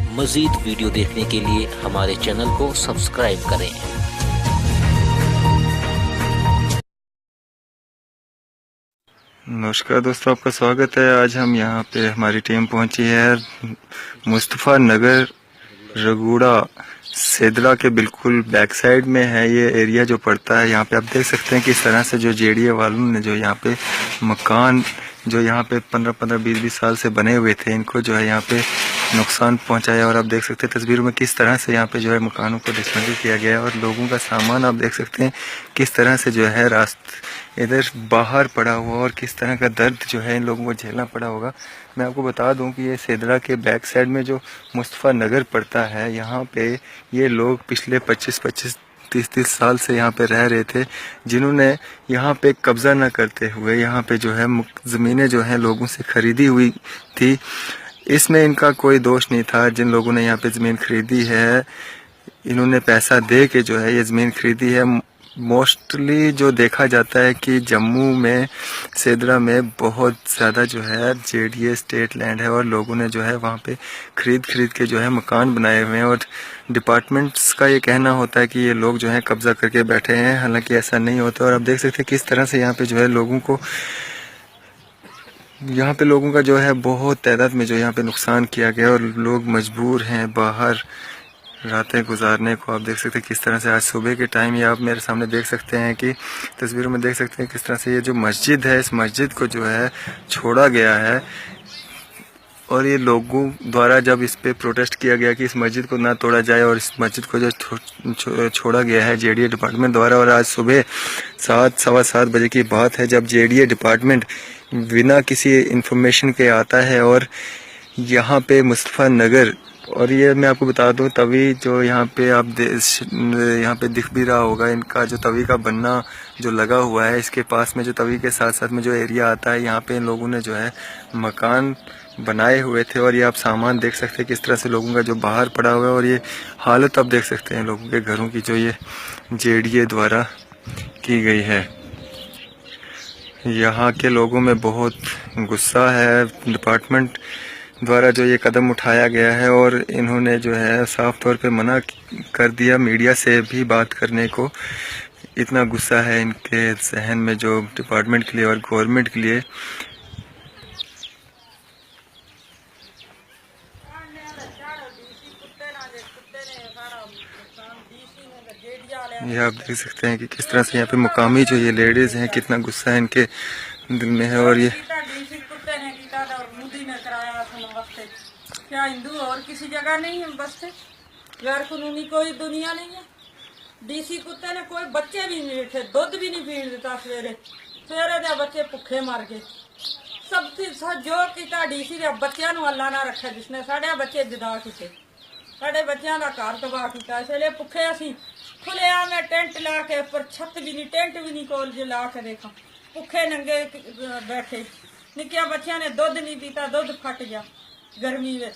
मज़ीद वीडियो देखने के लिए हमारे चैनल को सब्सक्राइब करें। नमस्कार दोस्तों, आपका स्वागत है। आज हम यहाँ पे हमारी टीम पहुंची है मुस्तफ़ा नगर रगूड़ा सेदरा के बिल्कुल बैक साइड में है ये एरिया जो पड़ता है। यहाँ पे आप देख सकते हैं कि इस तरह से जो जेडीए वालों ने जो यहाँ पे मकान जो यहाँ पे 15-15, 20-20 साल से बने हुए थे, इनको जो है यहाँ पे नुकसान पहुंचाया। और आप देख सकते हैं तस्वीरों में किस तरह से यहाँ पे जो है मकानों को डिसमेंटल किया गया है और लोगों का सामान आप देख सकते हैं किस तरह से जो है रास्ते इधर बाहर पड़ा हुआ और किस तरह का दर्द जो है इन लोगों को झेलना पड़ा होगा। मैं आपको बता दूं कि ये सेदरा के बैक साइड में जो मुस्तफ़ा नगर पड़ता है, यहाँ पे ये लोग पिछले 25-25, 30-30 साल से यहाँ पे रह रहे थे, जिन्होंने यहाँ पे कब्जा न करते हुए यहाँ पे जो है ज़मीनें जो हैं लोगों से खरीदी हुई थी। इसमें इनका कोई दोष नहीं था। जिन लोगों ने यहाँ पे ज़मीन खरीदी है, इन्होंने पैसा दे के जो है ये ज़मीन खरीदी है। मोस्टली जो देखा जाता है कि जम्मू में सेदरा में बहुत ज़्यादा जो है जेडीए स्टेट लैंड है और लोगों ने जो है वहाँ पे खरीद के जो है मकान बनाए हुए हैं। और डिपार्टमेंट्स का ये कहना होता है कि ये लोग जो है कब्जा करके बैठे हैं, हालांकि ऐसा नहीं होता। और आप देख सकते हैं किस तरह से यहाँ पे जो है लोगों का जो है बहुत तादाद में जो यहाँ पे नुकसान किया गया और लोग मजबूर हैं बाहर रातें गुजारने को। आप देख सकते हैं किस तरह से आज सुबह के टाइम ये आप मेरे सामने देख सकते हैं कि तस्वीरों में देख सकते हैं किस तरह से ये जो मस्जिद है, इस मस्जिद को जो है छोड़ा गया है। और ये लोगों द्वारा जब इस पे प्रोटेस्ट किया गया कि इस मस्जिद को ना तोड़ा जाए और इस मस्जिद को जो छोड़ा गया है जेडीए डिपार्टमेंट द्वारा। और आज सुबह 7, सवा 7 बजे की बात है जब जेडीए डिपार्टमेंट बिना किसी इंफॉर्मेशन के आता है और यहाँ पे मुस्तफ़ा नगर, और ये मैं आपको बता दूं तवी जो यहाँ पे यहाँ पे दिख भी रहा होगा, इनका जो तवी का बनना जो लगा हुआ है, इसके पास में जो तवी के साथ साथ में जो एरिया आता है, यहाँ पे इन लोगों ने जो है मकान बनाए हुए थे। और ये आप सामान देख सकते हैं किस तरह से लोगों का जो बाहर पड़ा हुआ है और ये हालत आप देख सकते हैं लोगों के घरों की जो ये जेडीए द्वारा की गई है। यहाँ के लोगों में बहुत गुस्सा है डिपार्टमेंट द्वारा जो ये कदम उठाया गया है और इन्होंने जो है साफ तौर पे मना कर दिया मीडिया से भी बात करने को। इतना गुस्सा है इनके जहन में जो डिपार्टमेंट के लिए और गवर्नमेंट के लिए। ये आप देख सकते हैं कि किस तरह से यहाँ पे मुकामी जो ये लेडीज हैं कितना गुस्सा है इनके दिल में है। और ये क्या हिंदू और किसी जगह नहीं है, बस गैर कानूनी कोई दुनिया नहीं है। डीसी कुत्ते ने कोई बच्चे भी नहीं बैठे, दूध भी नहीं पीन देता। सवेरे दे बच्चे भुखे मर गए। सब जो किया डीसी दे बच्चों को अल्लाह ना रखे, जिसने साढ़े बच्चे जुदा किए, साढ़े बच्चों का घर तबाह किया। इसलिए भुखे असी खुलिया में टेंट ला के, पर छत भी नहीं, टेंट भी नहीं कोल जो ला के देखा, भुखे नंगे बैठे। निक्किया बच्चों ने दूध नहीं पीता, दूध फट गया गर्मी में।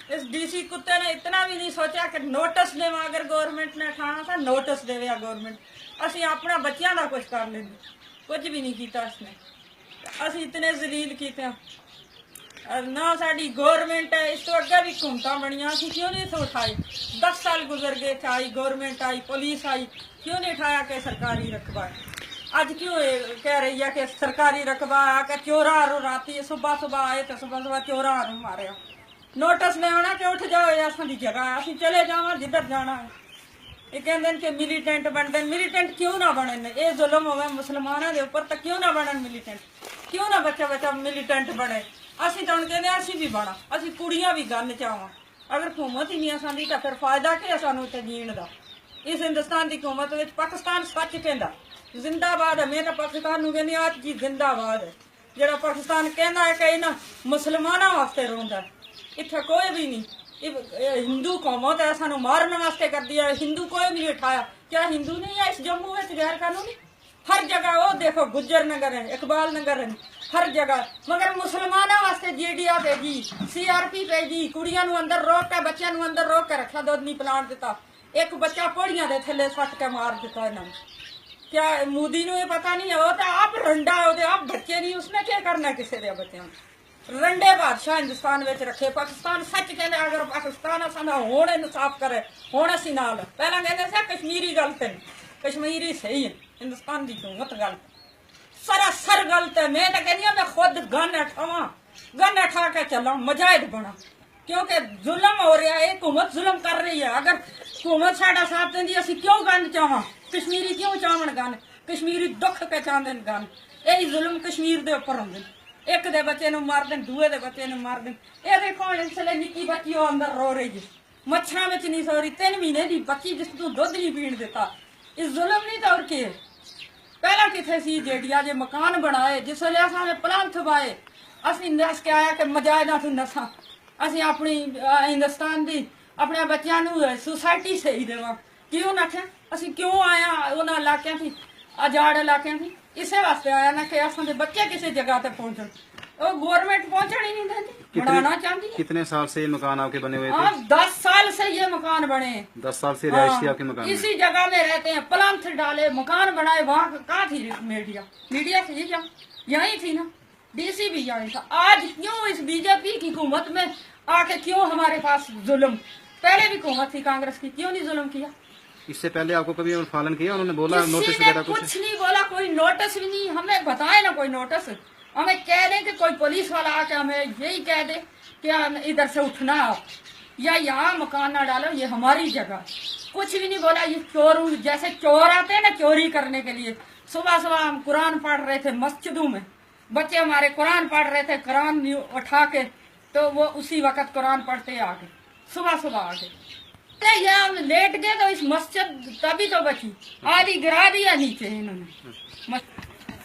इस डीसी कुत्ते ने इतना भी नहीं सोचा कि नोटिस देवा। अगर गवर्नमेंट ने खाना था नोटिस देवे गवर्नमेंट, असी अपना बच्चों का कुछ कर लेंगे, कुछ भी नहीं किया इसने। असी इतने जलील किते ना। साड़ी गवर्नमेंट है, इस तो अगे भी हुकूमत बनिया, असी क्यों नहीं इसे उठाए। 10 साल गुजर गए, आई गवर्नमेंट आई, पुलिस आई, क्यों नहीं उठाया कि सरकारी रकबा है। आज क्यों कह रही है कि सरकारी रकबा आके चोरा राती सुबह आए तो सुबह चोरा मारे। नोटिस ले आना कि उठ जाओ, असां दी जगह असीं चले जावा जिधर जाना है। ये कहते हैं कि मिलीटेंट बनते, मिलीटेंट क्यों ना बने। ये जुल्म होवे मुसलमानों के उपर, तो क्यों ना बनन मिलीटेंट, क्यों ना बच्चा मिलीटेंट बने। असीं तो कहते असीं भी बना, असीं कुड़ियां भी गन चावां। अगर हुकूमत ही नहीं असां दी तो फिर फायदा क्या सानू इत्थे जीण दा। इस हिंदुस्तान की हुकूमत विच पाकिस्तान सच कहंदा जिंदाबाद है। मैं तो पाकिस्तान नूं कहंदी आज जी जिंदाबाद है। जिहड़ा पाकिस्तान कहंदा है कि इन्हां मुसलमानां वास्ते रोंदा, इत्थे कोई भी नहीं। हिंदू कौमत है, सानू मारने वास्ते कर दिया। हिंदू कोई भी नहीं उठाया। क्या हिंदू नहीं है इस जम्मू में गैर कानूनी? हर जगह वो देखो गुज्जर नगर है, इकबाल नगर है, हर जगह। मगर मुसलमानों वास्ते जेडीआ भेजी, सीआरपी भेजी, कुड़ियां नूं अंदर रोक के, बच्चों नूं अंदर रोक के रखा, दूध नहीं पिलाण दिता। एक बच्चा पौड़ियां दे थले सट के मार दिता इन्होंने। क्या मोदी नूं ये पता नहीं है? वो तो आप रंडा हो, आप बच्चे नहीं, उसने क्या करना किसी दे बच्चों। रंडे बादशाह हिंदुस्तान में रखे। पाकिस्तान सच कहते अगर पाकिस्तान असा होने इंसाफ करे होने असी नाल पहला कहते थे कश्मीरी गलत है, कश्मीरी सही है, हिंदुस्तान की हुकूमत गलत, सरासर गलत है। मैं तो कहनी मैं खुद गन उठा के चला मुजाहिद बना, क्योंकि जुल्म हो रहा है, हुकूमत जुल्म कर रही है। अगर हुकूमत साडा साथ देंदी असी क्यों गन चाहां, कश्मीरी क्यों चाहन गन, कश्मीरी दुख के चाहते गन। यही जुल्म कश्मीर के उपर होंगे, एक दे बच्चे मार दें, दूए दे बच्चे मार दें। ये देखो इसलिए निक्की बच्ची अंदर रो रही है, मच्छर में नहीं सो रही, 3 महीने की बच्ची जिसको दुध नहीं पीण देता। इस जुल्म नहीं तो और के पहला किथे सी जेडिया जे मकान बनाए, जिसले असां प्लांथ बाए असी दस के आया कि मजायदा तू नसा असी अपनी हिंदुस्तान की अपने बच्चों सोसाइटी सही देवा, क्यों ना थे असी क्यों आया उन्होंने इलाकों की आजाद इलाकों की, इसे वास्ते आया ना कि असां दे बच्चे किसी जगह तक पहुंचन, वो गवर्नमेंट पहुंचन ही नहीं देती, बनाना चाहती है। कितने साल से ये मकान आपके बने हुए थे? हाँ 10 साल से ये मकान बने, 10 साल से रिहायश थी आपके मकान में? इसी जगह में रहते हैं, प्लांथ डाले मकान बनाए, वहाँ कहाँ थी मीडिया थी क्या, यही थी ना, डीसी भी यही था। आज क्यों इस बीजेपी की हुकूमत में आके क्यों हमारे पास जुल्म, पहले भी हुकूमत थी कांग्रेस की, क्यों नहीं जुल्म किया? इससे पहले आपको कभी पालन किया उन्होंने? बोला नोटिस वगैरह कुछ नहीं बोला, कोई नोटिस भी नहीं, हमें बताए ना कोई नोटिस, हमें कह दें कि कोई पुलिस वाला आके हमें यही कह दे कि हम इधर से उठना आप या यहाँ मकान ना डालो, ये हमारी जगह, कुछ भी नहीं बोला। ये चोर जैसे चोर आते हैं ना चोरी करने के लिए, सुबह सुबह हम कुरान पढ़ रहे थे मस्जिदों में, बच्चे हमारे कुरान पढ़ रहे थे, कुरान उठा के तो वो उसी वक्त कुरान पढ़ते आ गए, सुबह सुबह आ गए। ये हम लेट गए तो इस मस्जिद तभी तो बची, आधी गिरा दिया नीचे इन्होंने।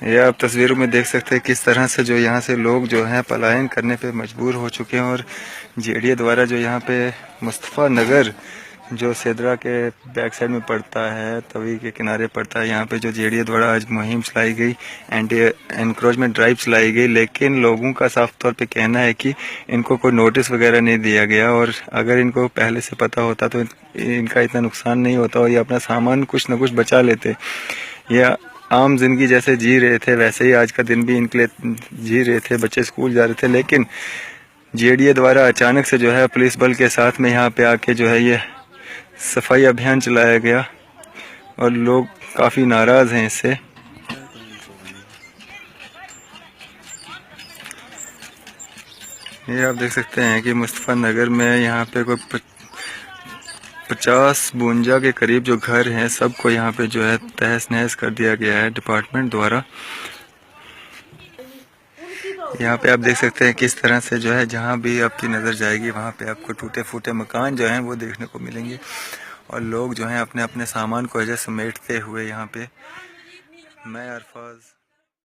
ये आप तस्वीरों में देख सकते हैं किस तरह से जो यहाँ से लोग जो हैं पलायन करने पे मजबूर हो चुके हैं, और जेडीए द्वारा जो यहाँ पे मुस्तफ़ा नगर जो सेदरा के बैक साइड में पड़ता है, तवी के किनारे पड़ता है, यहाँ पे जो जेडीए द्वारा आज मुहिम चलाई गई, एंटी एनक्रोचमेंट ड्राइव चलाई गई, लेकिन लोगों का साफ तौर पे कहना है कि इनको कोई नोटिस वगैरह नहीं दिया गया, और अगर इनको पहले से पता होता तो इनका इतना नुकसान नहीं होता और ये अपना सामान कुछ न कुछ बचा लेते। ये आम जिंदगी जैसे जी रहे थे वैसे ही आज का दिन भी इनके लिए जी रहे थे, बच्चे स्कूल जा रहे थे, लेकिन जेडीए द्वारा अचानक से जो है पुलिस बल के साथ में यहाँ पे आके जो है ये सफाई अभियान चलाया गया और लोग काफी नाराज हैं इससे। ये आप देख सकते हैं कि मुस्तफ़ा नगर में यहाँ पे कोई 50-52 के करीब जो घर हैं सबको यहाँ पे जो है तहस नहस कर दिया गया है डिपार्टमेंट द्वारा। यहाँ पे आप देख सकते हैं किस तरह से जो है जहाँ भी आपकी नज़र जाएगी वहाँ पे आपको टूटे फूटे मकान जो हैं वो देखने को मिलेंगे, और लोग जो हैं अपने अपने सामान को समेटते हुए यहाँ पे। मैं अरफाज।